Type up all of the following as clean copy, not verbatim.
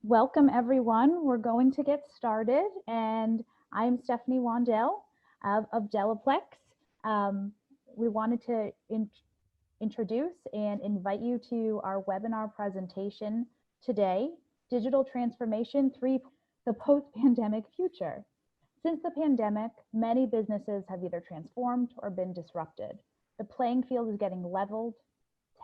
Welcome, everyone. We're going to get started, and I'm Stephanie Wandell of Delaplex. We wanted to introduce and invite you to our webinar presentation today, Digital Transformation 3, the Post-Pandemic Future. Since the pandemic, many businesses have either transformed or been disrupted. The playing field is getting leveled.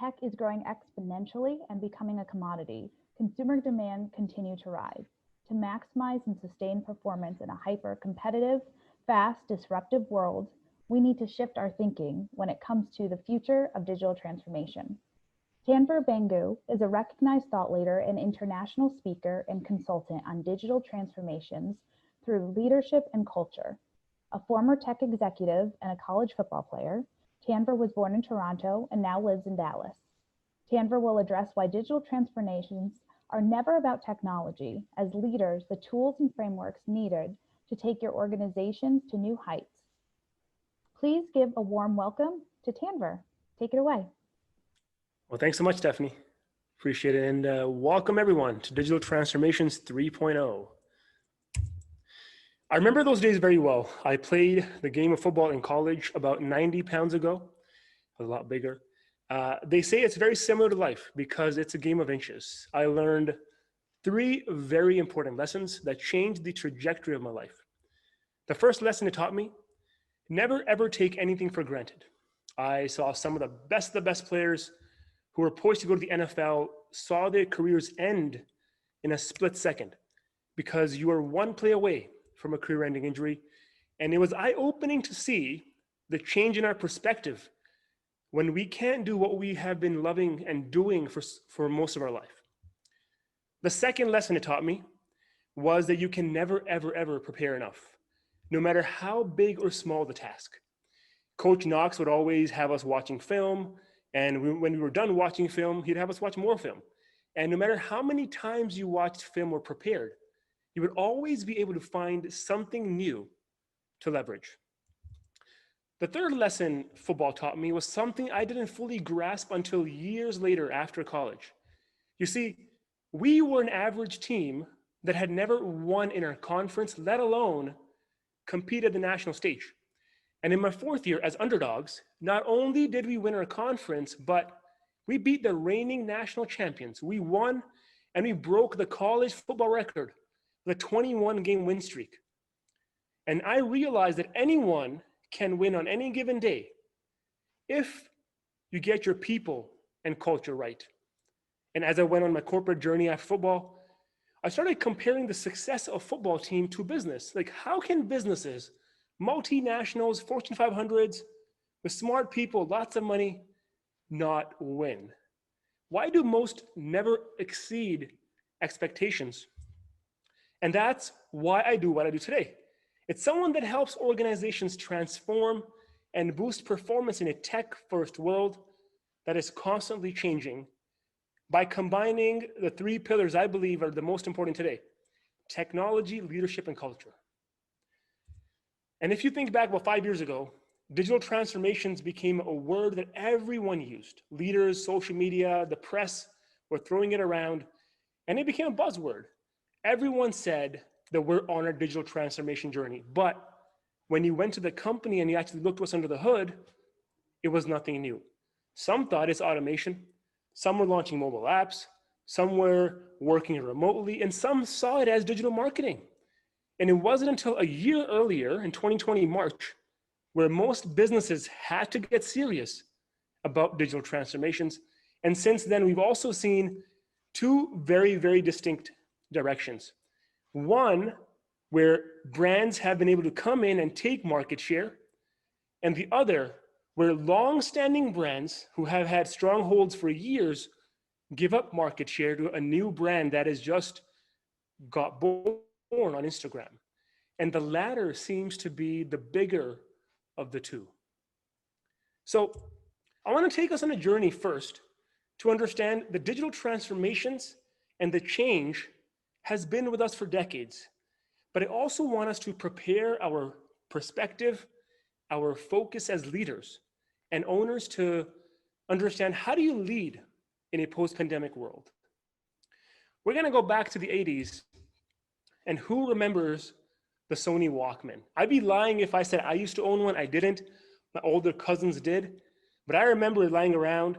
Tech is growing exponentially and becoming a commodity. Consumer demand continue to rise. To maximize and sustain performance in a hyper-competitive, fast, disruptive world, we need to shift our thinking when it comes to the future of digital transformation. Tanvir Bangu is a recognized thought leader and international speaker and consultant on digital transformations through leadership and culture. A former tech executive and a college football player, Tanvir was born in Toronto and now lives in Dallas. Tanvir will address why digital transformations are never about technology. As leaders, the tools and frameworks needed to take your organizations to new heights. Please give a warm welcome to Tanvir. Take it away. Well, thanks so much, Stephanie. Appreciate it. And welcome everyone to Digital Transformations 3.0. I remember those days very well. I played the game of football in college about 90 pounds ago. I was a lot bigger. They say it's very similar to life because it's a game of inches. I learned 3 very important lessons that changed the trajectory of my life. The first lesson it taught me, never ever take anything for granted. I saw some of the best players who were poised to go to the NFL saw their careers end in a split second because you are one play away from a career-ending injury. And it was eye-opening to see the change in our perspective when we can't do what we have been loving and doing for most of our life. The second lesson it taught me was that you can never, ever, ever prepare enough, no matter how big or small the task. Coach Knox would always have us watching film, and when we were done watching film, he'd have us watch more film. And no matter how many times you watched film or prepared, you would always be able to find something new to leverage. The third lesson football taught me was something I didn't fully grasp until years later after college. You see, we were an average team that had never won in our conference, let alone compete at the national stage. And in my 4th year as underdogs, not only did we win our conference, but we beat the reigning national champions. We won and we broke the college football record with a 21-game win streak. And I realized that anyone can win on any given day if you get your people and culture right. And as I went on my corporate journey after football, I started comparing the success of a football team to business. Like, how can businesses, multinationals, Fortune 500s, with smart people, lots of money, not win? Why do most never exceed expectations? And that's why I do what I do today. It's someone that helps organizations transform and boost performance in a tech-first world that is constantly changing by combining the 3 pillars I believe are the most important today: technology, leadership, and culture. And if you think back about 5 years ago, digital transformations became a word that everyone used. Leaders, social media, the press were throwing it around, and it became a buzzword. Everyone said that we're on our digital transformation journey. But when you went to the company and you actually looked what's under the hood, it was nothing new. Some thought it's automation. Some were launching mobile apps. Some were working remotely. And some saw it as digital marketing. And it wasn't until a year earlier in 2020 March where most businesses had to get serious about digital transformations. And since then, we've also seen 2 very, very distinct directions. One, where brands have been able to come in and take market share, and the other, where long-standing brands who have had strongholds for years give up market share to a new brand that has just got born on Instagram. And the latter seems to be the bigger of the 2. So I want to take us on a journey first to understand the digital transformations and the change has been with us for decades. But I also want us to prepare our perspective, our focus as leaders and owners to understand, how do you lead in a post-pandemic world? We're going to go back to the 80s. And who remembers the Sony Walkman? I'd be lying if I said I used to own one. I didn't. My older cousins did. But I remember it lying around.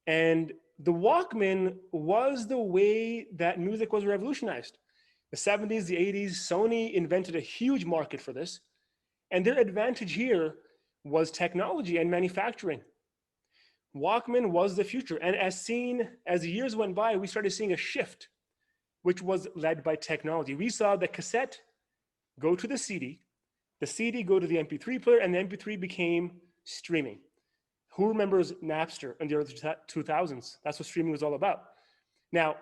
And the Walkman was the way that music was revolutionized. The 70s, the 80s, Sony invented a huge market for this. And their advantage here was technology and manufacturing. Walkman was the future. And as the years went by, we started seeing a shift, which was led by technology. We saw the cassette go to the CD go to the MP3 player, and the MP3 became streaming. Who remembers Napster in the early 2000s? That's what streaming was all about. Now,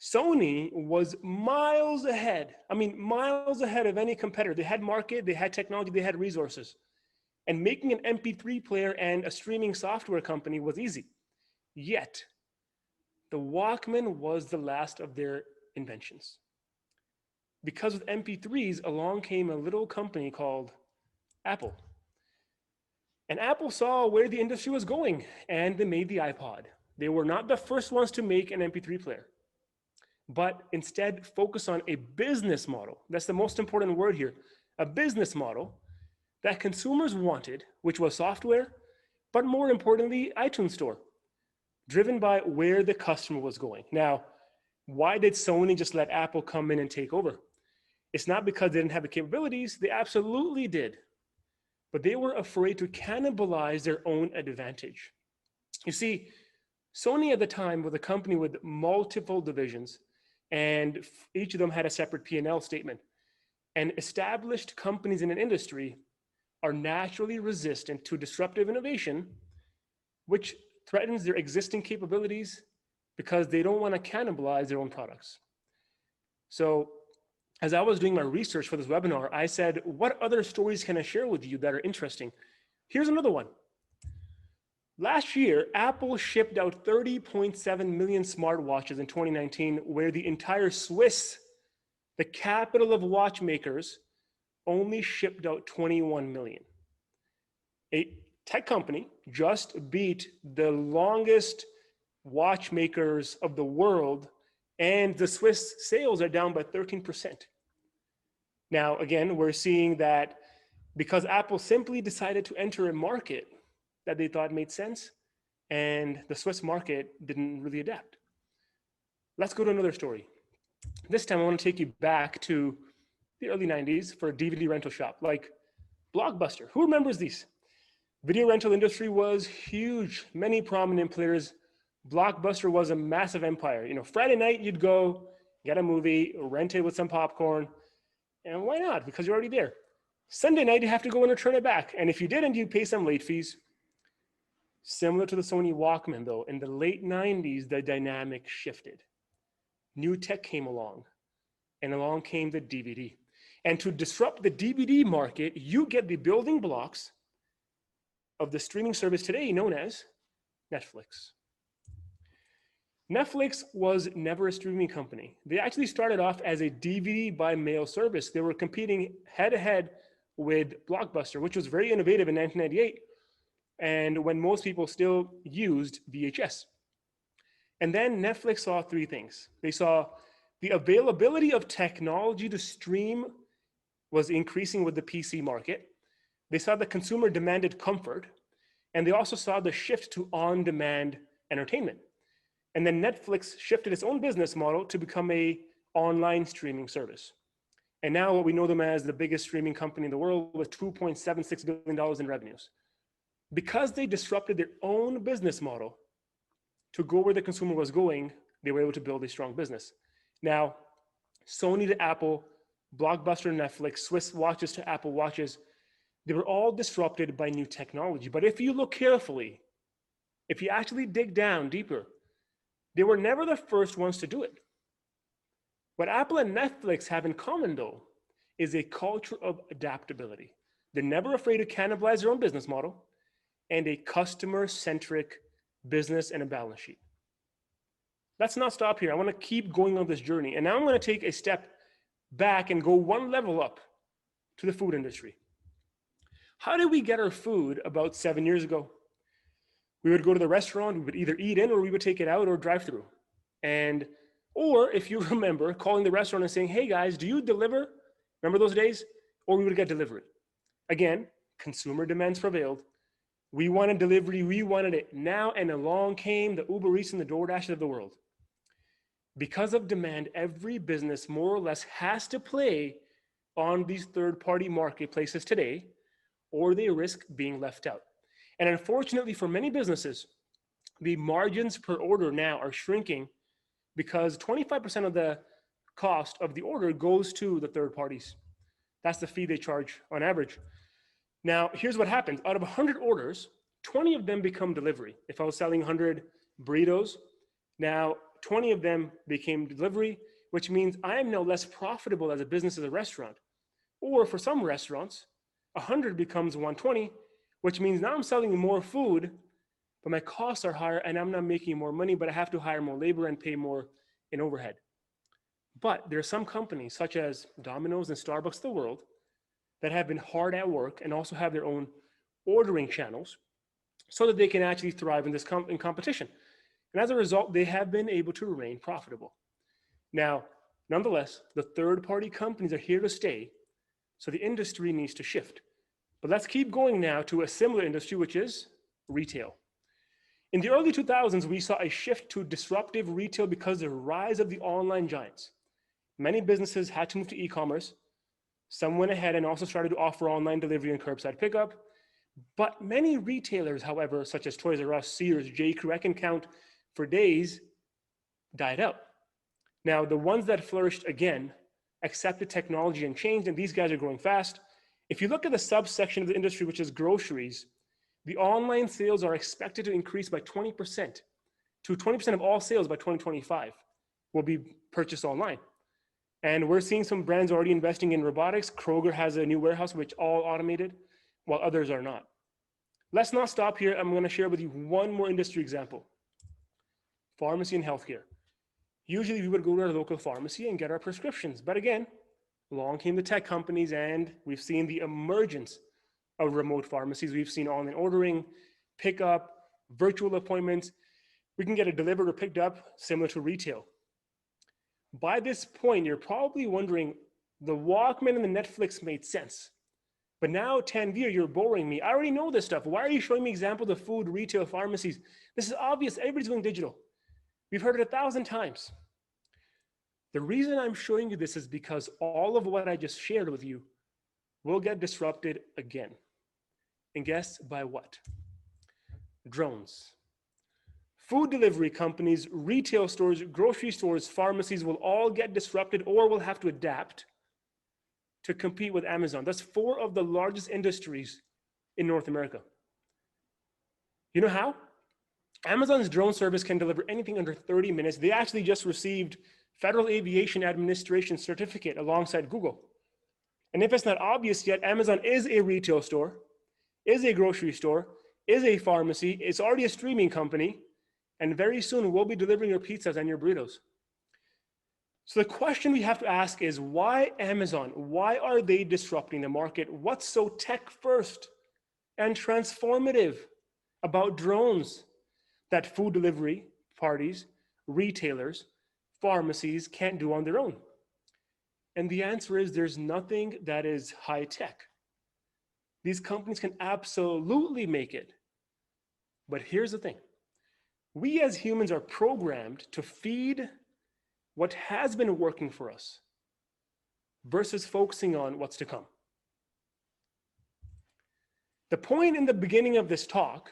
Sony was miles ahead. I mean, miles ahead of any competitor. They had market, they had technology, they had resources. And making an MP3 player and a streaming software company was easy. Yet, the Walkman was the last of their inventions. Because with MP3s, along came a little company called Apple. And Apple saw where the industry was going, and they made the iPod. They were not the first ones to make an MP3 player, but instead focus on a business model. That's the most important word here. A business model that consumers wanted, which was software, but more importantly, iTunes Store, driven by where the customer was going. Now, why did Sony just let Apple come in and take over? It's not because they didn't have the capabilities. They absolutely did. But they were afraid to cannibalize their own advantage. You see, Sony at the time was a company with multiple divisions, and each of them had a separate P&L statement. And established companies in an industry are naturally resistant to disruptive innovation, which threatens their existing capabilities because they don't want to cannibalize their own products. So as I was doing my research for this webinar, I said, what other stories can I share with you that are interesting? Here's another one. Last year, Apple shipped out 30.7 million smartwatches in 2019, where the entire Swiss, the capital of watchmakers, only shipped out 21 million. A tech company just beat the longest watchmakers of the world, and the Swiss sales are down by 13%. Now, again, we're seeing that because Apple simply decided to enter a market that they thought made sense, and the Swiss market didn't really adapt. Let's go to another story. This time I want to take you back to the early 90s for a DVD rental shop like Blockbuster. Who remembers these? Video rental industry was huge, many prominent players. Blockbuster was a massive empire. You know, Friday night you'd go, get a movie, rent it with some popcorn, and why not? Because you're already there. Sunday night you have to go and return it back. And if you didn't, you pay some late fees. Similar to the Sony Walkman though, in the late 90s, the dynamic shifted. New tech came along, and along came the DVD. And to disrupt the DVD market, you get the building blocks of the streaming service today known as Netflix. Netflix was never a streaming company. They actually started off as a DVD by mail service. They were competing head to head with Blockbuster, which was very innovative in 1998, and when most people still used VHS. And then Netflix saw three things. They saw the availability of technology to stream was increasing with the PC market. They saw the consumer demanded comfort, and they also saw the shift to on-demand entertainment. And then Netflix shifted its own business model to become an online streaming service. And now what we know them as the biggest streaming company in the world with $2.76 billion in revenues. Because they disrupted their own business model to go where the consumer was going, they were able to build a strong business. Now, Sony to Apple, Blockbuster to Netflix, Swiss watches to Apple watches, they were all disrupted by new technology. But if you look carefully, if you actually dig down deeper, they were never the first ones to do it. What Apple and Netflix have in common, though, is a culture of adaptability. They're never afraid to cannibalize their own business model and a customer-centric business and a balance sheet. Let's not stop here. I want to keep going on this journey. And now I'm going to take a step back and go one level up to the food industry. How did we get our food about 7 years ago? We would go to the restaurant, we would either eat in or we would take it out or drive through. And Or if you remember calling the restaurant and saying, hey guys, do you deliver? Remember those days? Or we would get delivery. Again, consumer demands prevailed. We wanted delivery, we wanted it now, and along came the Uber Eats and the DoorDash of the world. Because of demand, every business more or less has to play on these third-party marketplaces today, or they risk being left out. And unfortunately for many businesses, the margins per order now are shrinking because 25% of the cost of the order goes to the third parties. That's the fee they charge on average. Now, here's what happens. Out of 100 orders, 20 of them become delivery. If I was selling 100 burritos, now 20 of them became delivery, which means I am now less profitable as a business, as a restaurant. Or for some restaurants, 100 becomes 120, which means now I'm selling more food, but my costs are higher and I'm not making more money, but I have to hire more labor and pay more in overhead. But there are some companies such as Domino's and Starbucks of the world that have been hard at work and also have their own ordering channels so that they can actually thrive in this in competition. And as a result, they have been able to remain profitable. Now, nonetheless, the third-party companies are here to stay, so the industry needs to shift. But let's keep going now to a similar industry, which is retail. In the early 2000s, we saw a shift to disruptive retail because of the rise of the online giants. Many businesses had to move to e-commerce. Some went ahead and also started to offer online delivery and curbside pickup. But many retailers, however, such as Toys R Us, Sears, J.Crew, I can count for days, died out. Now, the ones that flourished again accepted technology and changed, and these guys are growing fast. If you look at the subsection of the industry, which is groceries, the online sales are expected to increase by 20% to 20% of all sales by 2025 will be purchased online. And we're seeing some brands already investing in robotics. Kroger has a new warehouse which all automated, while others are not. Let's not stop here. I'm going to share with you one more industry example. Pharmacy and healthcare. Usually we would go to our local pharmacy and get our prescriptions. But again, along came the tech companies and we've seen the emergence of remote pharmacies. We've seen online ordering, pickup, virtual appointments. We can get it delivered or picked up, similar to retail. By this point, you're probably wondering, the Walkman and the Netflix made sense. But now, Tanvir, you're boring me. I already know this stuff. Why are you showing me examples of food, retail, pharmacies? This is obvious. Everybody's going digital. We've heard it 1,000 times. The reason I'm showing you this is because all of what I just shared with you will get disrupted again. And guess by what? Drones. Food delivery companies, retail stores, grocery stores, pharmacies will all get disrupted or will have to adapt to compete with Amazon. That's 4 of the largest industries in North America. You know how? Amazon's drone service can deliver anything under 30 minutes. They actually just received Federal Aviation Administration certificate alongside Google. And if it's not obvious yet, Amazon is a retail store, is a grocery store, is a pharmacy. It's already a streaming company. And very soon we'll be delivering your pizzas and your burritos. So the question we have to ask is, why Amazon? Why are they disrupting the market? What's so tech first and transformative about drones that food delivery parties, retailers, pharmacies can't do on their own? And the answer is, there's nothing that is high tech. These companies can absolutely make it. But here's the thing. We as humans are programmed to feed what has been working for us versus focusing on what's to come. The point in the beginning of this talk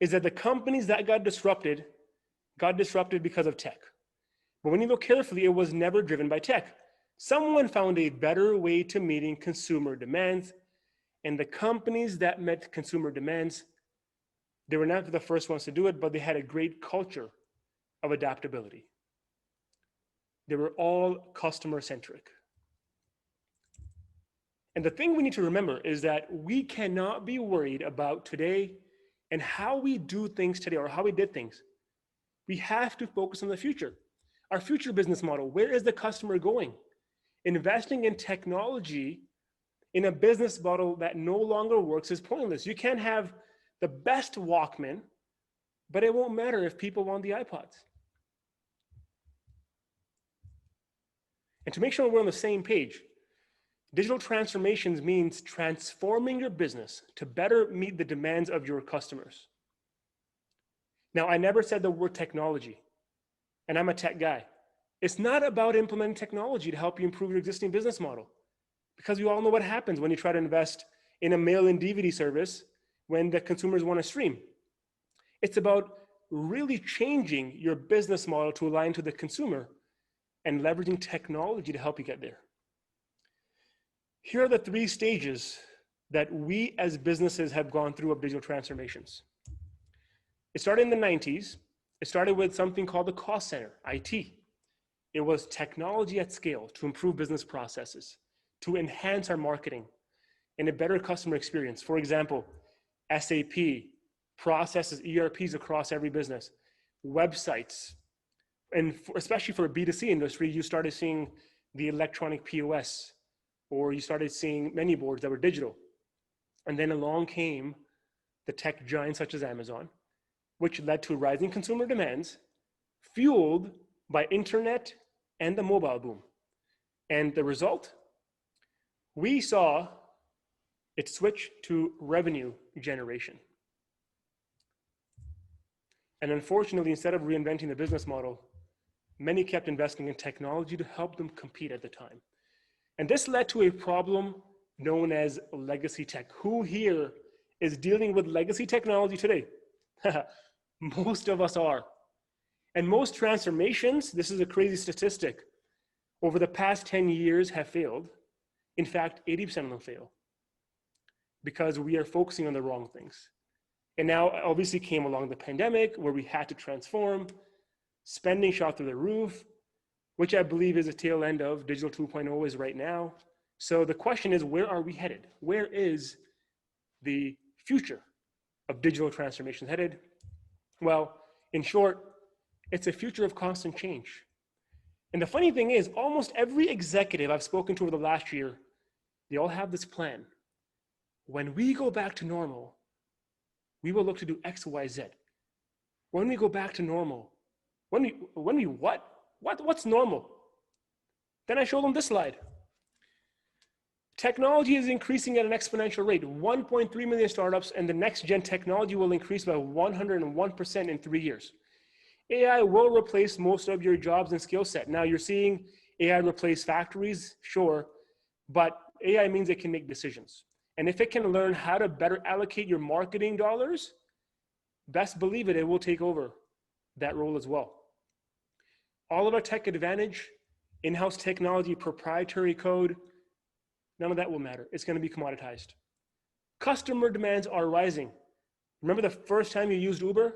is that the companies that got disrupted because of tech. But when you look carefully, it was never driven by tech. Someone found a better way to meeting consumer demands, and the companies that met consumer demands, they were not the first ones to do it, but they had a great culture of adaptability. They were all customer-centric. And the thing we need to remember is that we cannot be worried about today and how we do things today or how we did things. We have to focus on the future. Our future business model, where is the customer going? Investing in technology in a business model that no longer works is pointless. You can have the best Walkman, but it won't matter if people want the iPods. And to make sure we're on the same page, digital transformations means transforming your business to better meet the demands of your customers. Now, I never said the word technology, and I'm a tech guy. It's not about implementing technology to help you improve your existing business model, because we all know what happens when you try to invest in a mail-in DVD service when the consumers want to stream. It's about really changing your business model to align to the consumer and leveraging technology to help you get there. Here are the 3 stages that we as businesses have gone through of digital transformations. It started in the 90s. It started with something called the cost center, IT. It was technology at scale to improve business processes, to enhance our marketing, and a better customer experience. For example, SAP processes ERPs across every business, websites, and especially for a B2C industry, you started seeing the electronic POS, or you started seeing menu boards that were digital. And then along came the tech giants such as Amazon, which led to rising consumer demands, fueled by internet and the mobile boom. And the result? We saw it switch to revenue generation. And unfortunately, instead of reinventing the business model, many kept investing in technology to help them compete at the time. And this led to a problem known as legacy tech. Who here is dealing with legacy technology today? Most of us are. And most transformations, this is a crazy statistic, over the past 10 years have failed. In fact, 80% of them fail because we are focusing on the wrong things. And now obviously came along the pandemic where we had to transform, spending shot through the roof, which I believe is a tail end of digital 2.0 is right now. So the question is, where are we headed? Where is the future of digital transformation headed? Well, in short, it's a future of constant change. And the funny thing is, almost every executive I've spoken to over the last year, they all have this plan. When we go back to normal, we will look to do X, Y, Z. When we go back to normal, what's normal? Then I show them this slide. Technology is increasing at an exponential rate. 1.3 million startups, and the next gen technology will increase by 101% in 3 years. AI will replace most of your jobs and skill set. Now you're seeing AI replace factories, sure, but AI means it can make decisions. And if it can learn how to better allocate your marketing dollars, best believe it, it will take over that role as well. All of our tech advantage, in-house technology, proprietary code, none of that will matter. It's going to be commoditized. Customer demands are rising. Remember the first time you used Uber?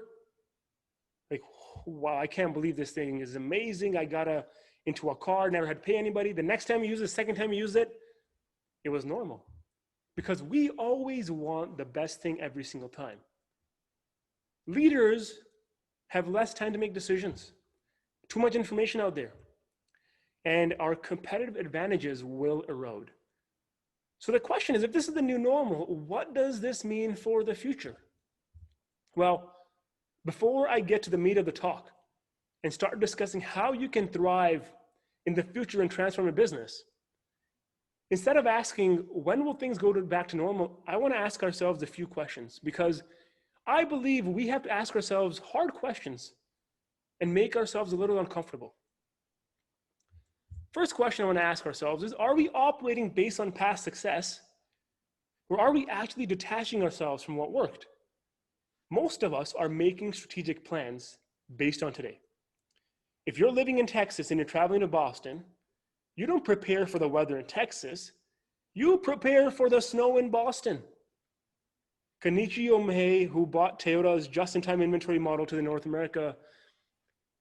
Like, wow, I can't believe this thing is amazing. I got into a car, never had to pay anybody. The next time you use it, the second time you use it, it was normal. Because we always want the best thing every single time. Leaders have less time to make decisions. Too much information out there. And our competitive advantages will erode. So the question is, if this is the new normal, what does this mean for the future? Well, before I get to the meat of the talk and start discussing how you can thrive in the future and transform your business, instead of asking, when will things go back to normal, I want to ask ourselves a few questions, because I believe we have to ask ourselves hard questions and make ourselves a little uncomfortable. First question I want to ask ourselves is, are we operating based on past success, or are we actually detaching ourselves from what worked? Most of us are making strategic plans based on today. If you're living in Texas and you're traveling to Boston, you don't prepare for the weather in Texas, you prepare for the snow in Boston. Kenichi Omei, who bought Toyota's just-in-time inventory model to North America,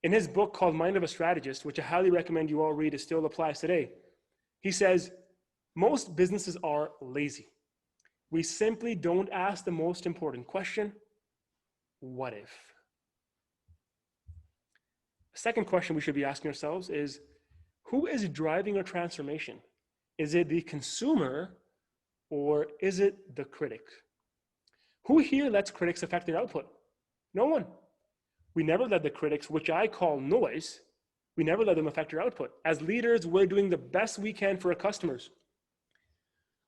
in his book called Mind of a Strategist, which I highly recommend you all read, it still applies today, he says, most businesses are lazy. We simply don't ask the most important question, what if? The second question we should be asking ourselves is, who is driving our transformation? Is it the consumer or is it the critic? Who here lets critics affect their output? No one. We never let the critics, which I call noise, We never let them affect our output. As leaders, we're doing the best we can for our customers.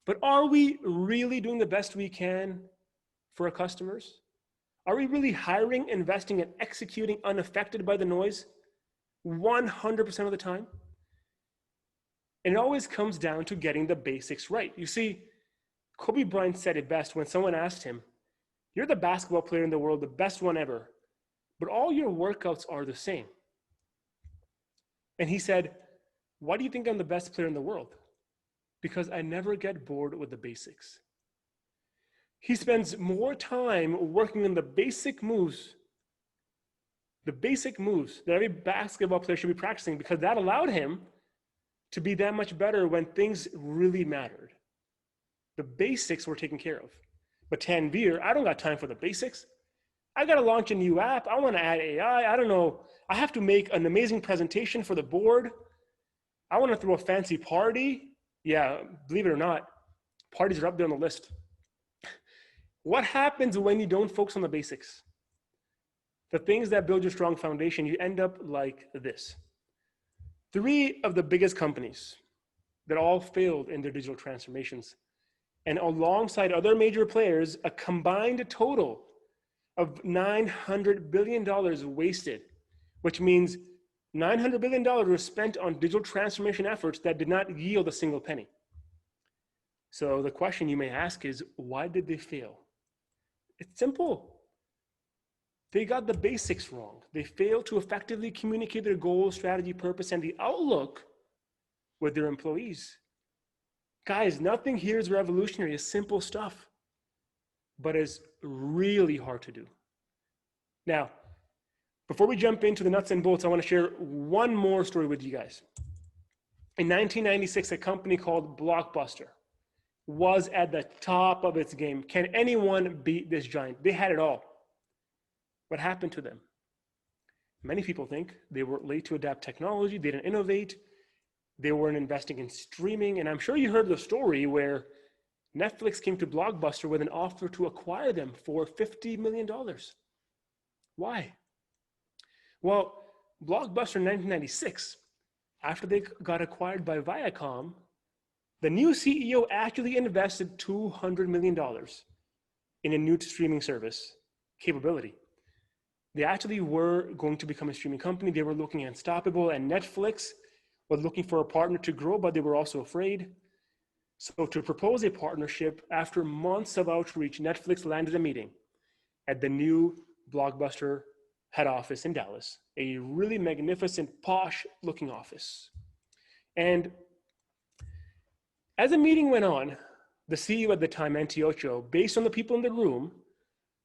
But are we really doing the best we can for our customers? Are we really hiring, investing, and executing unaffected by the noise 100% of the time? And it always comes down to getting the basics right. You see, Kobe Bryant said it best when someone asked him, "You're the basketball player in the world, the best one ever, but all your workouts are the same." And he said, "Why do you think I'm the best player in the world? Because I never get bored with the basics." He spends more time working on the basic moves that every basketball player should be practicing, because that allowed him to be that much better when things really mattered. The basics were taken care of. But Tanvir, I don't got time for the basics. I got to launch a new app. I want to add AI. I don't know. I have to make an amazing presentation for the board. I want to throw a fancy party. Yeah, believe it or not, parties are up there on the list. What happens when you don't focus on the basics? The things that build your strong foundation, you end up like this. 3 of the biggest companies that all failed in their digital transformations, and alongside other major players, a combined total of $900 billion wasted, which means $900 billion was spent on digital transformation efforts that did not yield a single penny. So the question you may ask is, why did they fail? It's simple. They got the basics wrong. They failed to effectively communicate their goals, strategy, purpose, and the outlook with their employees. Guys, nothing here is revolutionary. It's simple stuff, but it's really hard to do. Now, before we jump into the nuts and bolts, I want to share one more story with you guys. In 1996, a company called Blockbuster was at the top of its game. Can anyone beat this giant? They had it all. What happened to them? Many people think they were late to adapt technology, they didn't innovate, they weren't investing in streaming, and I'm sure you heard the story where Netflix came to Blockbuster with an offer to acquire them for $50 million. Why? Well, Blockbuster in 1996, after they got acquired by Viacom, the new CEO actually invested $200 million in a new streaming service capability. They actually were going to become a streaming company. They were looking unstoppable, and Netflix was looking for a partner to grow, but they were also afraid. So to propose a partnership, after months of outreach, Netflix landed a meeting at the new Blockbuster head office in Dallas, a really magnificent, posh looking office. And as the meeting went on, the CEO at the time, Antiocho, based on the people in the room,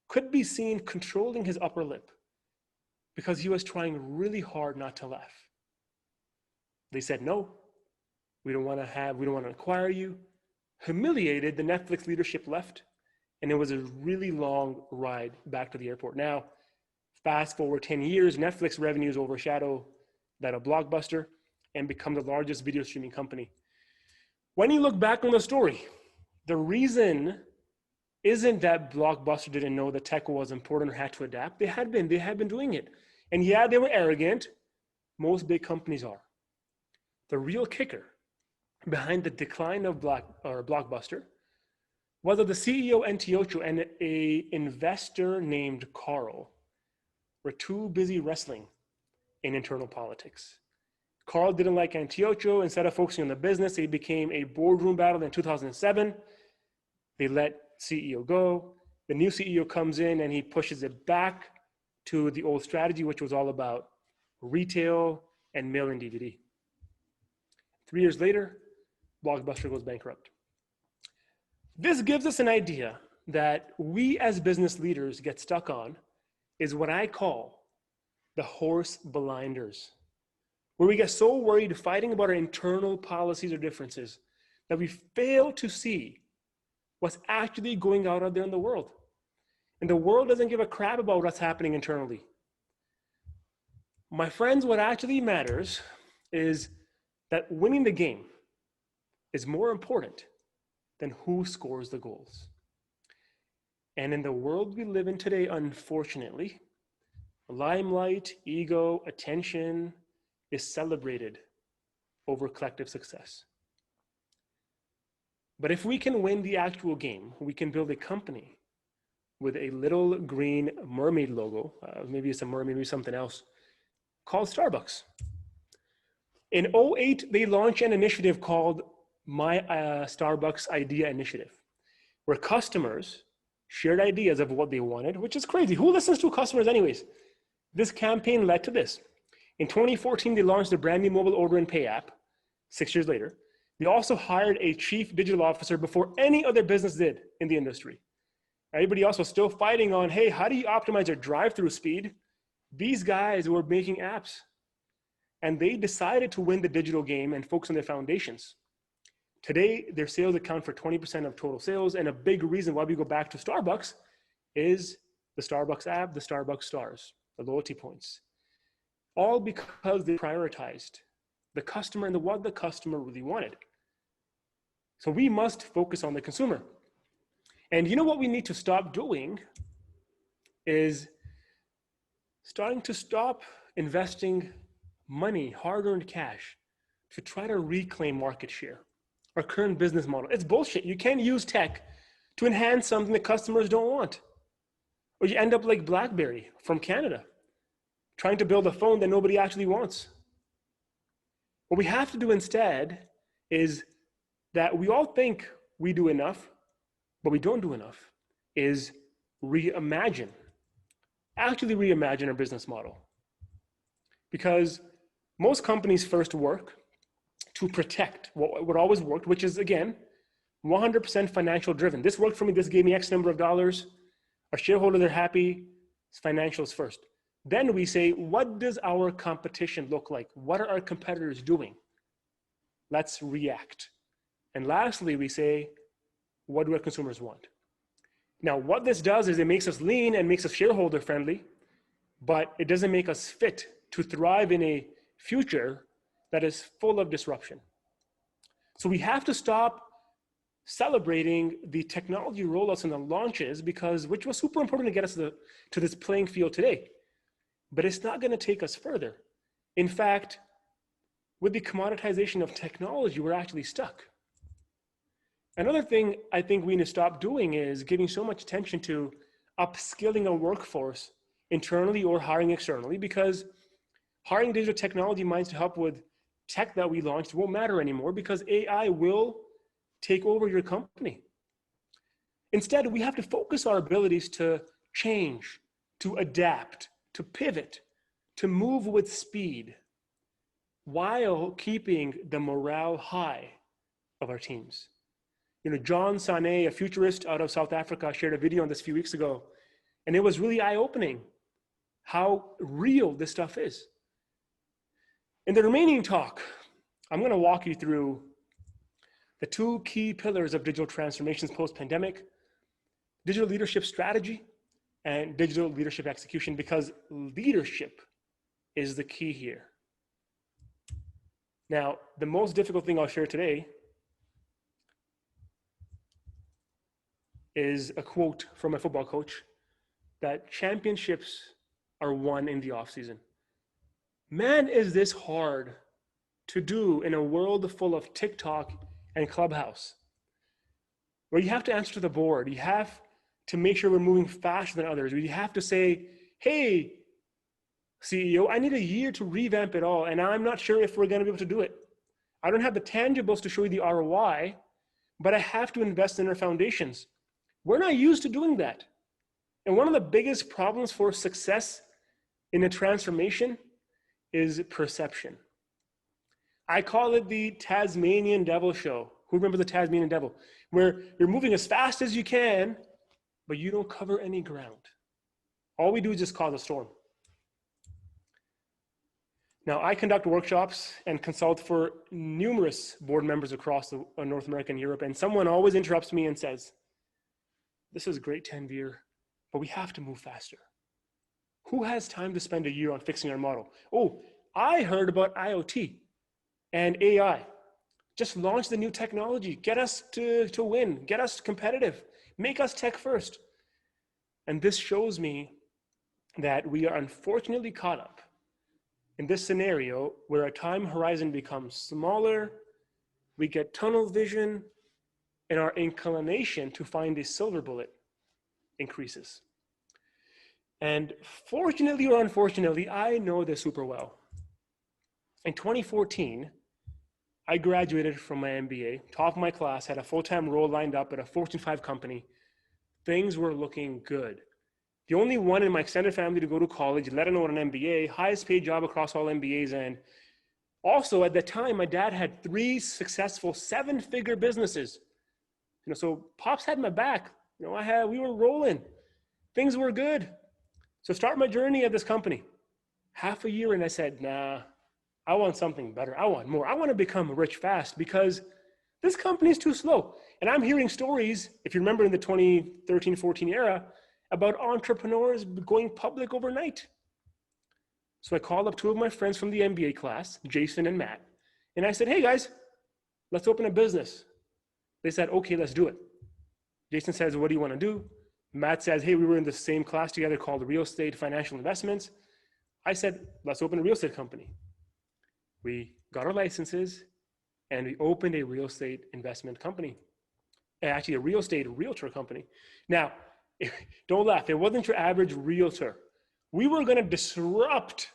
could be seen controlling his upper lip because he was trying really hard not to laugh. They said, "No, we don't want to acquire you." Humiliated, the Netflix leadership left, and it was a really long ride back to the airport. Now, fast forward 10 years, Netflix revenues overshadow that of Blockbuster and become the largest video streaming company. When you look back on the story, the reason isn't that Blockbuster didn't know the tech was important or had to adapt. They had been doing it. And yeah, they were arrogant. Most big companies are. The real kicker behind the decline of Blockbuster was that the CEO Antiocho and an investor named Carl were too busy wrestling in internal politics. Carl didn't like Antiocho. Instead of focusing on the business, it became a boardroom battle in 2007. They let CEO go. The new CEO comes in and he pushes it back to the old strategy, which was all about retail and mail-in DVD. 3 years later, Blockbuster goes bankrupt. This gives us an idea that we as business leaders get stuck on is what I call the horse blinders, where we get so worried fighting about our internal policies or differences that we fail to see what's actually going out there in the world. And the world doesn't give a crap about what's happening internally. My friends, what actually matters is that winning the game is more important than who scores the goals. And in the world we live in today, unfortunately, limelight, ego, attention, is celebrated over collective success. But if we can win the actual game, we can build a company with a little green mermaid logo, maybe it's a mermaid, maybe something else, called Starbucks. In '08, they launched an initiative called My Starbucks Idea Initiative, where customers shared ideas of what they wanted, which is crazy. Who listens to customers anyways? This campaign led to this. In 2014, they launched the brand new mobile order and pay app. 6 years later, they also hired a chief digital officer before any other business did in the industry. Everybody else was still fighting on, hey, how do you optimize your drive-through speed? These guys were making apps. And they decided to win the digital game and focus on their foundations. Today, their sales account for 20% of total sales, and a big reason why we go back to Starbucks is the Starbucks app, the Starbucks stars, the loyalty points. All because they prioritized the customer and what the customer really wanted. So we must focus on the consumer. And you know what we need to stop doing is starting to stop investing money, hard-earned cash, to try to reclaim market share. Our current business model, it's bullshit. You can't use tech to enhance something that customers don't want. Or you end up like BlackBerry from Canada, trying to build a phone that nobody actually wants. What we have to do instead is that we all think we do enough, but we don't do enough, is actually reimagine our business model. Because most companies first work to protect what always worked, which is, again, 100% financial driven. This worked for me, this gave me X number of dollars. Our shareholders are happy, it's financials first. Then we say, what does our competition look like? What are our competitors doing? Let's react. And lastly, we say, what do our consumers want? Now, what this does is it makes us lean and makes us shareholder friendly, but it doesn't make us fit to thrive in a future that is full of disruption. So we have to stop celebrating the technology rollouts and the launches, which was super important to get us to this playing field today. But it's not going to take us further. In fact, with the commoditization of technology, we're actually stuck. Another thing I think we need to stop doing is giving so much attention to upskilling a workforce internally or hiring externally, because hiring digital technology minds to help with tech that we launched won't matter anymore because AI will take over your company. Instead, we have to focus our abilities to change, to adapt, to pivot, to move with speed while keeping the morale high of our teams. You know, John Sané, a futurist out of South Africa, shared a video on this a few weeks ago, and it was really eye-opening how real this stuff is. In the remaining talk, I'm going to walk you through the two key pillars of digital transformations post-pandemic: digital leadership strategy and digital leadership execution, because leadership is the key here. Now, the most difficult thing I'll share today is a quote from a football coach that championships are won in the offseason. Man, is this hard to do in a world full of TikTok and Clubhouse, where you have to answer to the board. You have to make sure we're moving faster than others. You have to say, hey, CEO, I need a year to revamp it all, and I'm not sure if we're going to be able to do it. I don't have the tangibles to show you the ROI, but I have to invest in our foundations. We're not used to doing that. And one of the biggest problems for success in a transformation is perception. I call it the Tasmanian Devil show. Who remembers the Tasmanian Devil? Where you're moving as fast as you can, but you don't cover any ground. All we do is just cause a storm. Now, I conduct workshops and consult for numerous board members across North America and Europe, and someone always interrupts me and says, this is great, Tanvir, but we have to move faster. Who has time to spend a year on fixing our model? Oh, I heard about IoT and AI. Just launch the new technology. Get us to win. Get us competitive. Make us tech first. And this shows me that we are unfortunately caught up In this scenario, where our time horizon becomes smaller, we get tunnel vision, and our inclination to find a silver bullet increases. And fortunately or unfortunately, I know this super well. In 2014, I graduated from my MBA, top of my class, had a full-time role lined up at a Fortune 5 company. Things were looking good. The only one in my extended family to go to college, let alone an MBA, highest paid job across all MBAs. And also at that time, my dad had 3 successful 7-figure businesses. So Pops had my back. We were rolling. Things were good. So start my journey at this company. Half a year and I said, nah, I want something better. I want more. I want to become rich fast because this company is too slow. And I'm hearing stories, if you remember in the 2013-14 era, about entrepreneurs going public overnight. So I called up 2 of my friends from the MBA class, Jason and Matt, and I said, hey guys, let's open a business. They said, okay, let's do it. Jason says, what do you want to do? Matt says, hey, we were in the same class together called Real Estate Financial Investments. I said, let's open a real estate company. We got our licenses and we opened a real estate investment company. Actually, a real estate realtor company. Now, don't laugh. It wasn't your average realtor. We were going to disrupt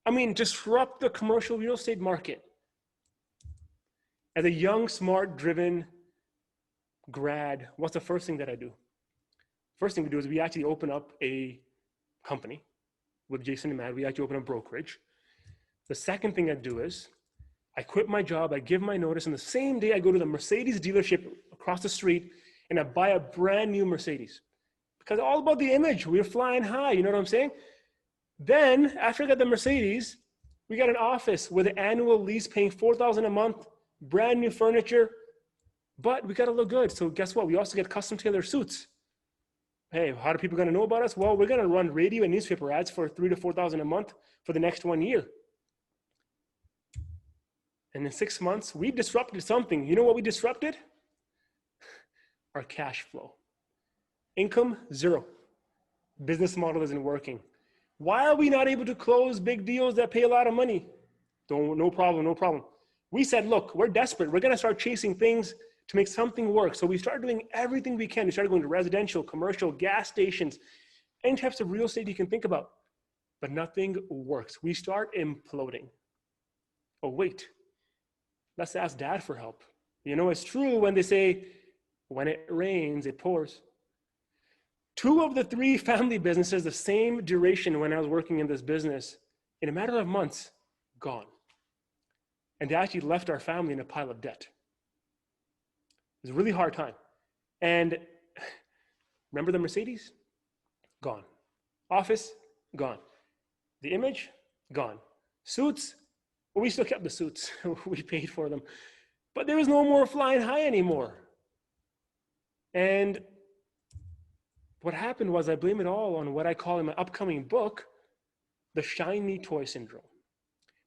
the commercial real estate market. As a young, smart, driven grad, what's the first thing that I do? First thing we do is we actually open up a company with Jason and Matt. We actually open a brokerage. The second thing I do is I quit my job, I give my notice, and the same day I go to the Mercedes dealership across the street and I buy a brand new Mercedes. Because all about the image, we're flying high, you know what I'm saying? Then, after I got the Mercedes, we got an office with an annual lease paying $4,000 a month, brand new furniture, but we got to look good. So guess what? We also get custom tailored suits. Hey, how are people going to know about us? Well, we're going to run radio and newspaper ads for $3,000 to $4,000 a month for the next 1 year. And in 6 months, we disrupted something. You know what we disrupted? Our cash flow. Income, 0. Business model isn't working. Why are we not able to close big deals that pay a lot of money? No problem. We said, look, we're desperate. We're going to start chasing things to make something work. So we started doing everything we can. We started going to residential, commercial, gas stations, any types of real estate you can think about. But nothing works. We start imploding. Oh, wait. Let's ask Dad for help. It's true when they say, when it rains, it pours. 2 of the 3 family businesses, the same duration when I was working in this business, in a matter of months, gone. And they actually left our family in a pile of debt. It was a really hard time. And remember the Mercedes? Gone. Office? Gone. The image? Gone. Suits? Well, we still kept the suits. We paid for them. But there was no more flying high anymore. And what happened was I blame it all on what I call in my upcoming book, the shiny toy syndrome.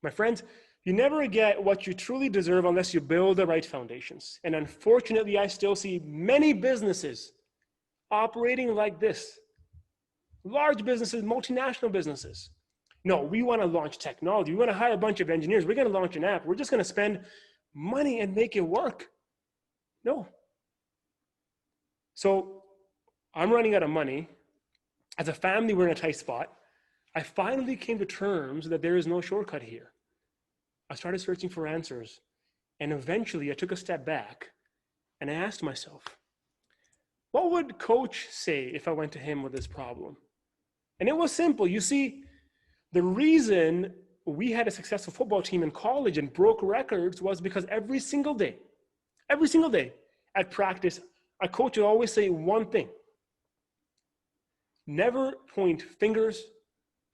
My friends, you never get what you truly deserve unless you build the right foundations. And unfortunately, I still see many businesses operating like this. Large businesses, multinational businesses. No, we want to launch technology. We want to hire a bunch of engineers. We're going to launch an app. We're just going to spend money and make it work. No. So I'm running out of money. As a family, we're in a tight spot. I finally came to terms that there is no shortcut here. I started searching for answers. And eventually I took a step back and I asked myself, what would Coach say if I went to him with this problem? And it was simple. You see, the reason we had a successful football team in college and broke records was because every single day at practice, our coach would always say one thing: never point fingers,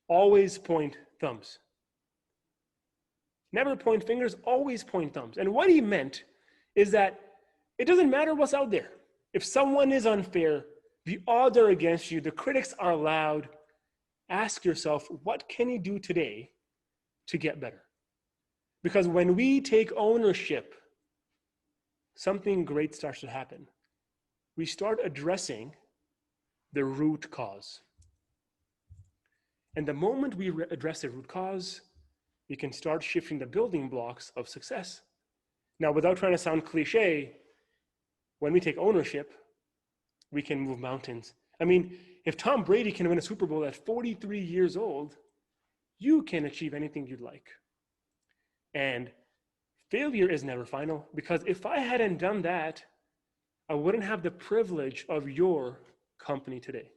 always point thumbs. Never point fingers, always point thumbs. And what he meant is that it doesn't matter what's out there. If someone is unfair, the odds are against you, the critics are loud. Ask yourself, what can you do today to get better? Because when we take ownership, something great starts to happen. We start addressing the root cause. And the moment we address the root cause, you can start shifting the building blocks of success. Now, without trying to sound cliche, when we take ownership, we can move mountains. I mean, if Tom Brady can win a Super Bowl at 43 years old, you can achieve anything you'd like. And failure is never final, because if I hadn't done that, I wouldn't have the privilege of your company today.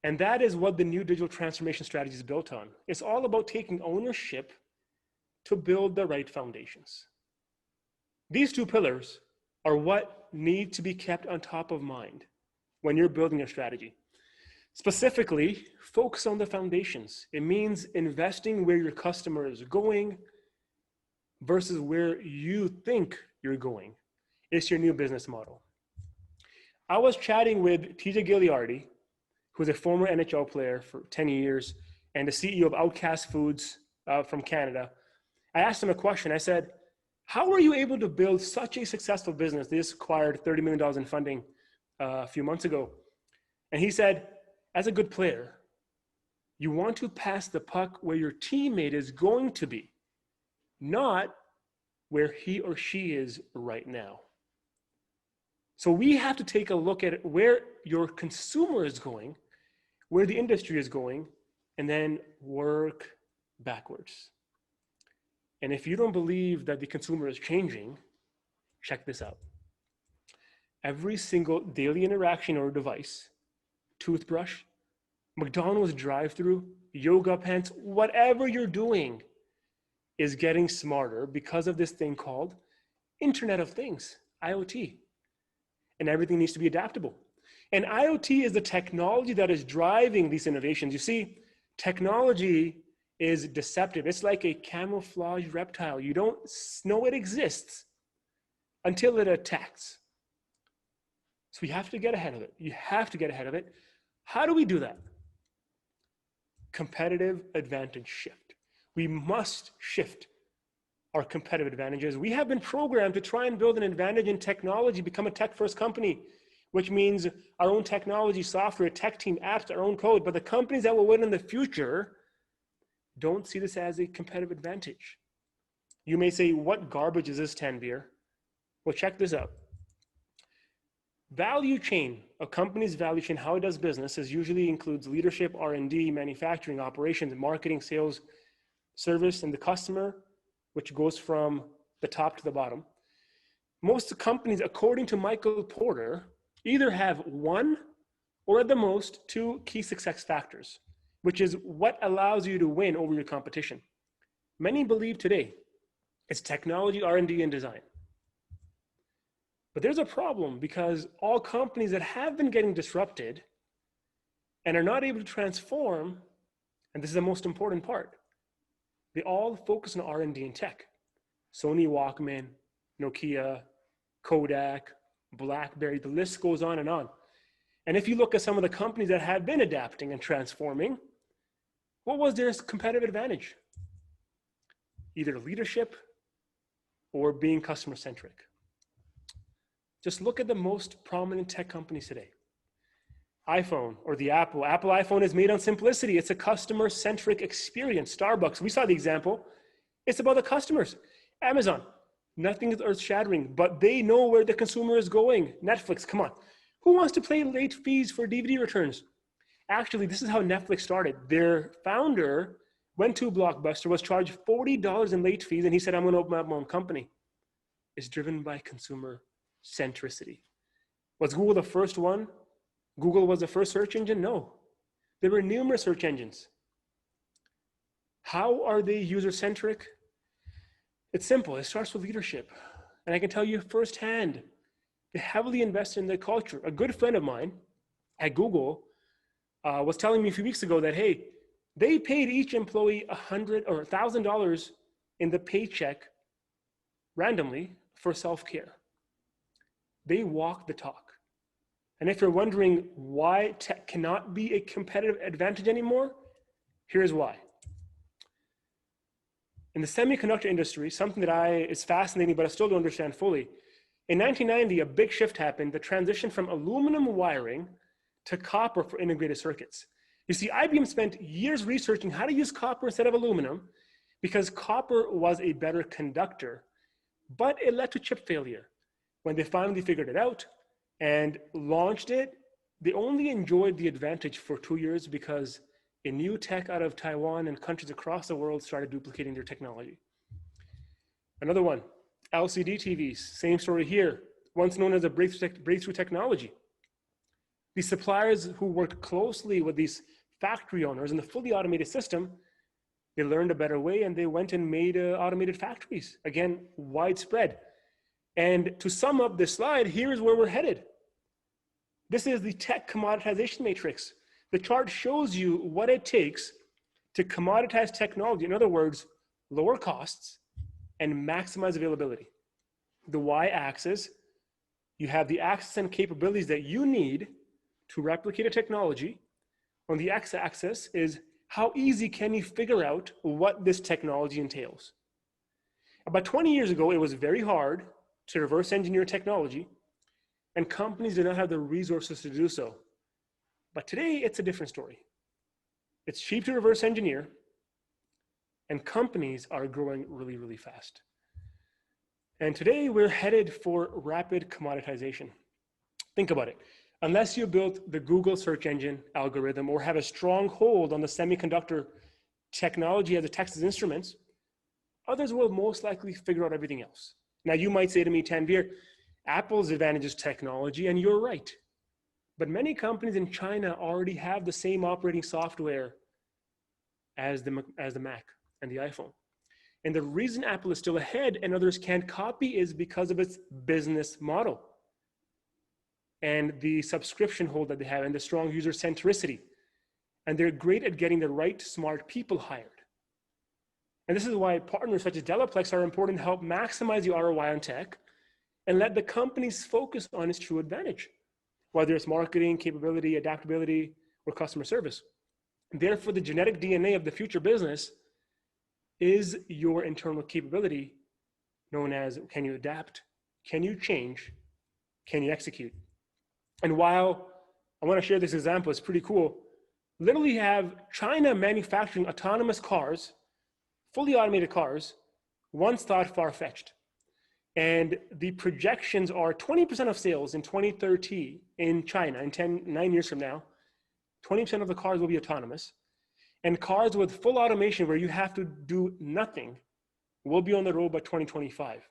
And that is what the new digital transformation strategy is built on. It's all about taking ownership to build the right foundations. These two pillars are what need to be kept on top of mind when you're building a strategy. Specifically, focus on the foundations. It means investing where your customer is going versus where you think you're going. It's your new business model. I was chatting with TJ Giliardi, who's a former NHL player for 10 years and the CEO of Outcast Foods from Canada. I asked him a question. I said, how were you able to build such a successful business? They just acquired $30 million in funding a few months ago. And he said, as a good player, you want to pass the puck where your teammate is going to be, not where he or she is right now. So we have to take a look at where your consumer is going, where the industry is going, and then work backwards. And if you don't believe that the consumer is changing, check this out. Every single daily interaction or device, toothbrush, McDonald's drive-through, yoga pants, whatever you're doing is getting smarter because of this thing called Internet of Things, IoT. And everything needs to be adaptable. And IoT is the technology that is driving these innovations. You see, technology is deceptive. It's like a camouflage reptile. You don't know it exists until it attacks. So we have to get ahead of it. You have to get ahead of it. How do we do that? Competitive advantage shift. We must shift our competitive advantages. We have been programmed to try and build an advantage in technology, become a tech-first company, which means our own technology, software, tech team, apps, our own code. But the companies that will win in the future don't see this as a competitive advantage. You may say, what garbage is this, Tanvir? Well, check this out. Value chain, a company's value chain, how it does business, is usually includes leadership, R&D, manufacturing, operations, marketing, sales, service, and the customer, which goes from the top to the bottom. Most companies, according to Michael Porter, either have one or at the most two key success factors, which is what allows you to win over your competition. Many believe today it's technology, R&D, and design. But there's a problem because all companies that have been getting disrupted and are not able to transform, and this is the most important part, they all focus on R&D and tech. Sony Walkman, Nokia, Kodak, BlackBerry, the list goes on and on. And if you look at some of the companies that have been adapting and transforming, what was their competitive advantage? Either leadership or being customer-centric. Just look at the most prominent tech companies today. iPhone or the Apple iPhone is made on simplicity. It's a customer-centric experience. Starbucks, we saw the example. It's about the customers. Amazon, nothing is earth-shattering, but they know where the consumer is going. Netflix, come on. Who wants to pay late fees for DVD returns? Actually, this is how Netflix started. Their founder went to Blockbuster, was charged $40 in late fees, and he said, I'm going to open up my own company. It's driven by consumer centricity. Was Google the first one? Google was the first search engine? No. There were numerous search engines. How are they user-centric? It's simple. It starts with leadership. And I can tell you firsthand, they heavily invest in their culture. A good friend of mine at Google was telling me a few weeks ago that, hey, they paid each employee $100 or $1,000 in the paycheck randomly for self-care. They walk the talk. And if you're wondering why tech cannot be a competitive advantage anymore, here's why. In the semiconductor industry, something that is fascinating, but I still don't understand fully. In 1990, a big shift happened, the transition from aluminum wiring to copper for integrated circuits. You see, IBM spent years researching how to use copper instead of aluminum because copper was a better conductor, but it led to chip failure. When they finally figured it out and launched it, they only enjoyed the advantage for 2 years because a new tech out of Taiwan and countries across the world started duplicating their technology. Another one, LCD TVs, same story here, once known as a breakthrough technology. The suppliers who worked closely with these factory owners in the fully automated system, they learned a better way and they went and made automated factories, again, widespread. And to sum up this slide, here's where we're headed. This is the tech commoditization matrix. The chart shows you what it takes to commoditize technology. In other words, lower costs and maximize availability. The y-axis, you have the access and capabilities that you need to replicate a technology. On the x-axis is how easy can you figure out what this technology entails. About 20 years ago, it was very hard to reverse engineer technology, and companies did not have the resources to do so. But today, it's a different story. It's cheap to reverse engineer, and companies are growing really, really fast. And today, we're headed for rapid commoditization. Think about it. Unless you built the Google search engine algorithm or have a strong hold on the semiconductor technology as a Texas Instruments, others will most likely figure out everything else. Now, you might say to me, Tanvir, Apple's advantage is technology, and you're right. But many companies in China already have the same operating software as the Mac and the iPhone. And the reason Apple is still ahead and others can't copy is because of its business model and the subscription hold that they have and the strong user centricity. And they're great at getting the right smart people hired. And this is why partners such as Delaplex are important to help maximize the ROI on tech and let the companies focus on its true advantage, whether it's marketing, capability, adaptability, or customer service. And therefore, the genetic DNA of the future business is your internal capability, known as can you adapt, can you change, can you execute? And while I want to share this example, it's pretty cool. Literally have China manufacturing autonomous cars, fully automated cars, once thought far-fetched. And the projections are 20% of sales in 2030 in China, in 9 years from now, 20% of the cars will be autonomous. And cars with full automation where you have to do nothing will be on the road by 2025.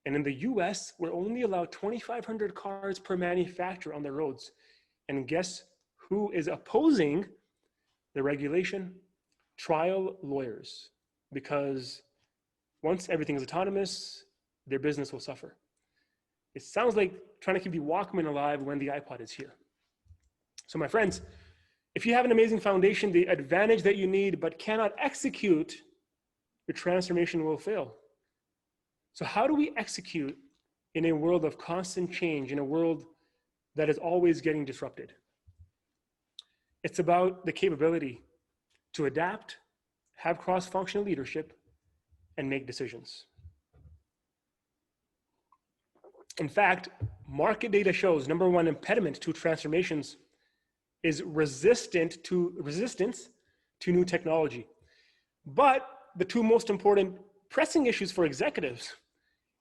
And in the US, we're only allowed 2,500 cars per manufacturer on the roads. And guess who is opposing the regulation? Trial lawyers. Because once everything is autonomous, their business will suffer. It sounds like trying to keep the Walkman alive when the iPod is here. So my friends, if you have an amazing foundation, the advantage that you need but cannot execute, your transformation will fail. So how do we execute in a world of constant change, in a world that is always getting disrupted? It's about the capability to adapt, have cross-functional leadership, and make decisions. In fact, market data shows number one impediment to transformations is resistance to new technology. But the two most important pressing issues for executives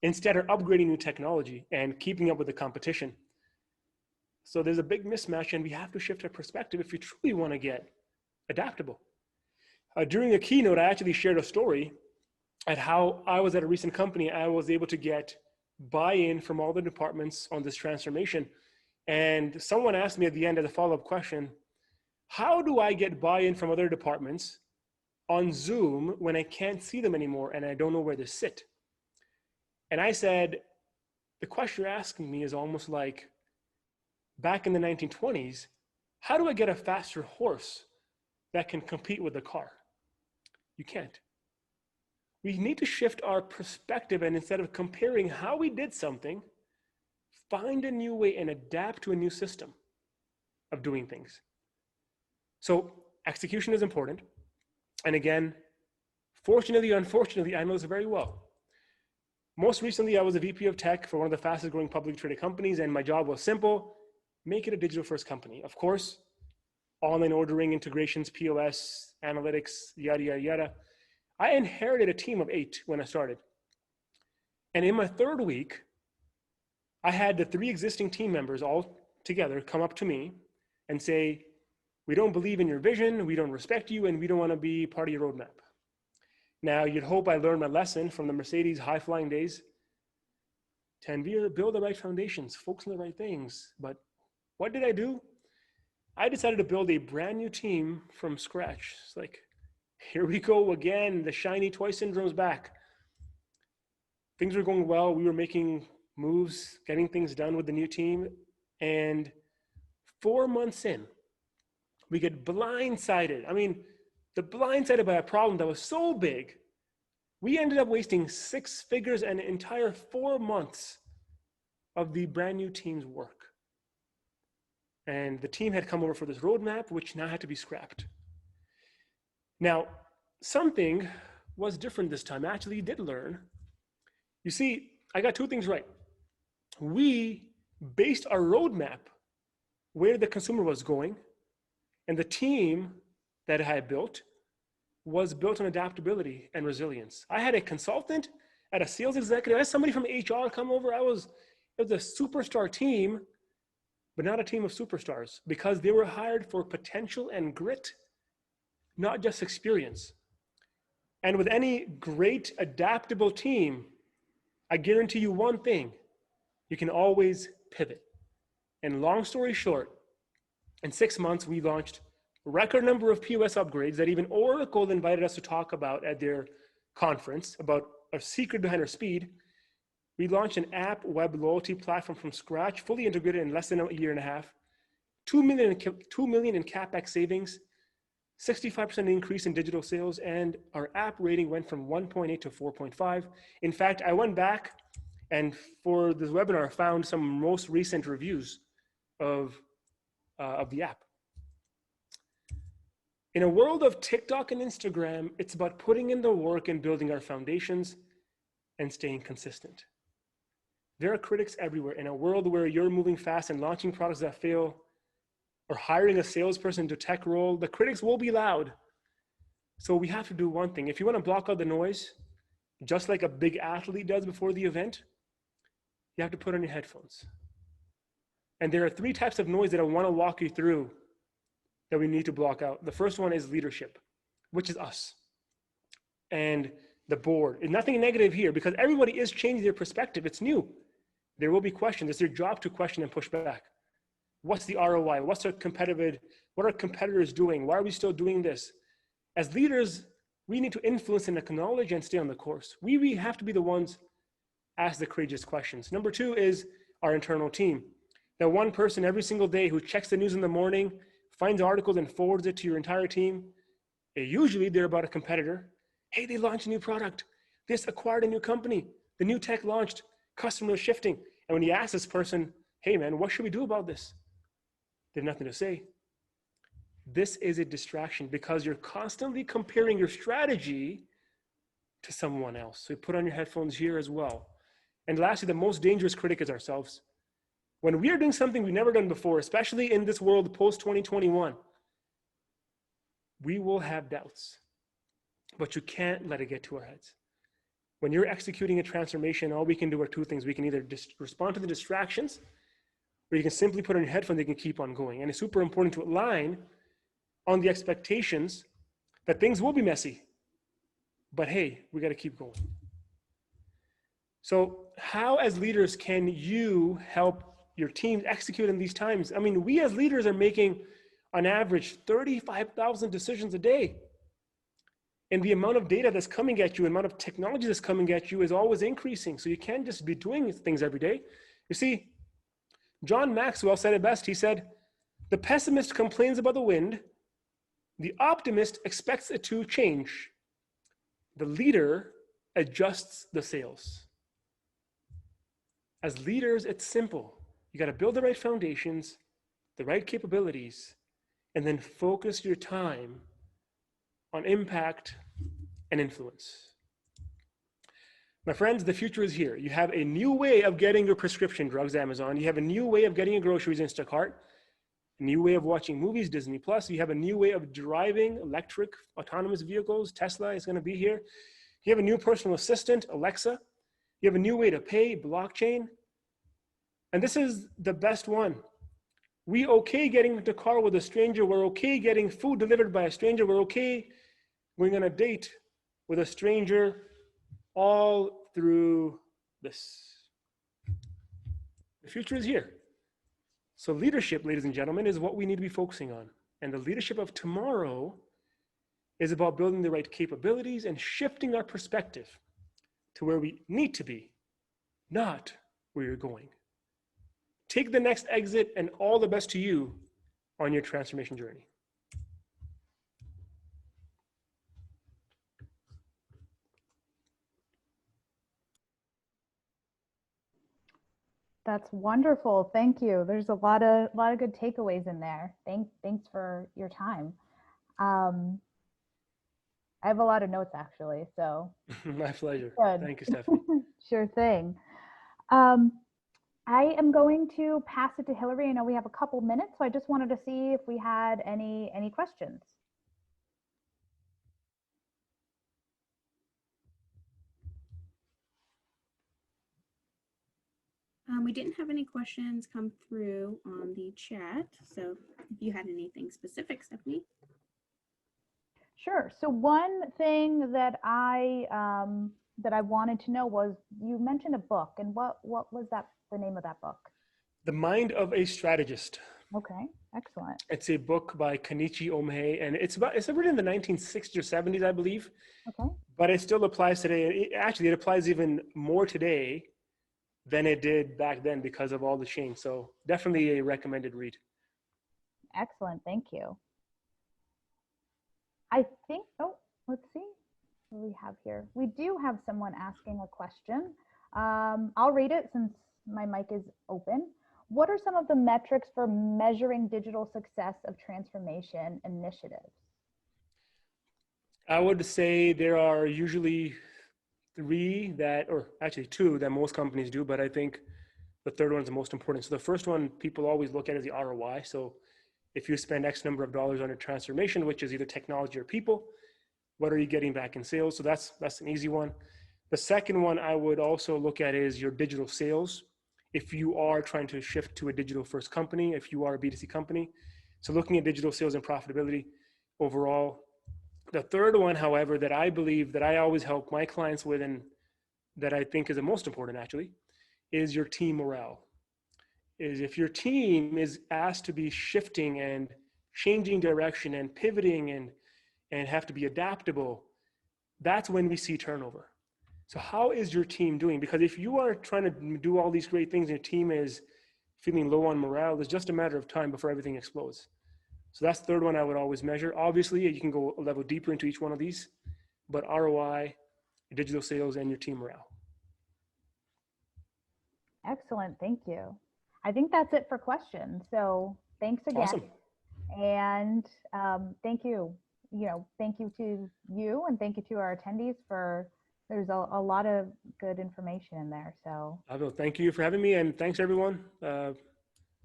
instead are upgrading new technology and keeping up with the competition. So there's a big mismatch, and we have to shift our perspective if we truly want to get adaptable. During a keynote, I actually shared a story at how I was at a recent company. I was able to get buy-in from all the departments on this transformation. And someone asked me at the end as a follow-up question, how do I get buy-in from other departments on Zoom when I can't see them anymore and I don't know where they sit? And I said, the question you're asking me is almost like back in the 1920s, how do I get a faster horse that can compete with the car? You can't. We need to shift our perspective, and instead of comparing how we did something, find a new way and adapt to a new system of doing things. So execution is important. And again, fortunately or unfortunately, I know this very well. Most recently, I was a VP of tech for one of the fastest growing publicly traded companies, and my job was simple: make it a digital first company. Of course, online ordering, integrations, POS, analytics, yada, yada, yada. I inherited a team of 8 when I started. And in my 3rd week, I had the 3 existing team members all together come up to me and say, we don't believe in your vision, we don't respect you, and we don't want to be part of your roadmap. Now, you'd hope I learned my lesson from the Mercedes high-flying days. Tanvir, build the right foundations, focus on the right things. But what did I do? I decided to build a brand new team from scratch. It's like, here we go again, the shiny toy syndrome's back. Things were going well, we were making moves, getting things done with the new team, and 4 months in, we get blindsided. I mean, blindsided by a problem that was so big, we ended up wasting 6 figures and an entire 4 months of the brand new team's work. And the team had come over for this roadmap, which now had to be scrapped. Now, something was different this time. I actually did learn. You see, I got 2 things right. We based our roadmap where the consumer was going, and the team that I had built was built on adaptability and resilience. I had a consultant, I had a sales executive, I had somebody from HR come over. It was a superstar team, but not a team of superstars, because they were hired for potential and grit, not just experience. And with any great adaptable team, I guarantee you one thing, you can always pivot. And long story short, in 6 months, we launched a record number of POS upgrades that even Oracle invited us to talk about at their conference about a secret behind our speed. We launched an app web loyalty platform from scratch, fully integrated in less than a year and a half, 2 million in CapEx savings, 65% increase in digital sales, and our app rating went from 1.8 to 4.5. In fact, I went back and for this webinar, found some most recent reviews of the app. In a world of TikTok and Instagram, it's about putting in the work and building our foundations and staying consistent. There are critics everywhere. In a world where you're moving fast and launching products that fail, or hiring a salesperson to tech role, the critics will be loud. So we have to do one thing. If you want to block out the noise, just like a big athlete does before the event, you have to put on your headphones. And there are 3 types of noise that I want to walk you through that we need to block out. The first one is leadership, which is us and the board. And nothing negative here, because everybody is changing their perspective. It's new. There will be questions. It's their job to question and push back. What's the ROI? What are competitors doing? Why are we still doing this? As leaders, we need to influence and acknowledge and stay on the course. We have to be the ones ask the courageous questions. Number 2 is our internal team. That one person every single day who checks the news in the morning, finds articles and forwards it to your entire team. Usually they're about a competitor. Hey, they launched a new product. This acquired a new company. The new tech launched. Customers shifting. And when you ask this person, hey man, what should we do about this? They have nothing to say. This is a distraction because you're constantly comparing your strategy to someone else. So you put on your headphones here as well. And lastly, the most dangerous critic is ourselves. When we are doing something we've never done before, especially in this world post-2021, we will have doubts, but you can't let it get to our heads. When you're executing a transformation, all we can do are 2 things. We can either respond to the distractions, or you can simply put on your headphones, they can keep on going. And it's super important to align on the expectations that things will be messy, but hey, we got to keep going. So how as leaders can you help your team execute in these times? I mean, we as leaders are making on average 35,000 decisions a day. And the amount of data that's coming at you, the amount of technology that's coming at you is always increasing. So you can't just be doing things every day. You see, John Maxwell said it best. He said, the pessimist complains about the wind. The optimist expects it to change. The leader adjusts the sails. As leaders, it's simple. You got to build the right foundations, the right capabilities, and then focus your time on impact and influence. My friends, the future is here. You have a new way of getting your prescription drugs, Amazon. You have a new way of getting your groceries, Instacart. a new way of watching movies, Disney Plus. You have a new way of driving electric autonomous vehicles. Tesla is going to be here. You have a new personal assistant, Alexa. You have a new way to pay, blockchain. And this is the best one. We okay getting into a car with a stranger. We're okay getting food delivered by a stranger. We're okay going on a date with a stranger, all through this. The future is here. So leadership, ladies and gentlemen, is what we need to be focusing on. And the leadership of tomorrow is about building the right capabilities and shifting our perspective to where we need to be, not where you're going. Take the next exit, and all the best to you on your transformation journey. That's wonderful. Thank you. There's a lot of good takeaways in there. Thanks for your time. I have a lot of notes actually, so. My pleasure. Good. Thank you, Stephanie. Sure thing. I am going to pass it to Hillary. I know we have a couple minutes, so I just wanted to see if we had any questions. We didn't have any questions come through on the chat, so if you had anything specific, Stephanie. Sure. So one thing that I wanted to know was, you mentioned a book, and what was the name of that book? The Mind of a Strategist. Okay, excellent. It's a book by Kenichi Ohmae, and it's written in the 1960s or 70s, I believe. Okay. But it still applies today. It applies even more today than it did back then because of all the change. So definitely a recommended read. Excellent. Thank you. I think, let's see what we have here. We do have someone asking a question. I'll read it since my mic is open. What are some of the metrics for measuring digital success of transformation initiatives? I would say there are usually two that most companies do, but I think the third one is the most important. So the first one people always look at is the ROI. So if you spend X number of dollars on a transformation, which is either technology or people, what are you getting back in sales? So that's an easy one. The second one I would also look at is your digital sales. If you are trying to shift to a digital first company, if you are a B2C company. So looking at digital sales and profitability overall. The third one, however, that I believe that I always help my clients with, and that I think is the most important actually, is your team morale. Is if your team is asked to be shifting and changing direction and pivoting and have to be adaptable, that's when we see turnover. So how is your team doing? Because if you are trying to do all these great things and your team is feeling low on morale, it's just a matter of time before everything explodes. So that's the third one I would always measure. Obviously, you can go a level deeper into each one of these, but ROI, your digital sales, and your team morale. Excellent. Thank you. I think that's it for questions. So thanks again. Awesome. And thank you. Thank you to you, and thank you to our attendees there's a lot of good information in there. So I will. Thank you for having me, and thanks everyone.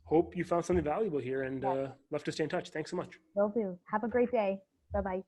Hope you found something valuable here, and love to stay in touch. Thanks so much. Will do. Have a great day. Bye-bye.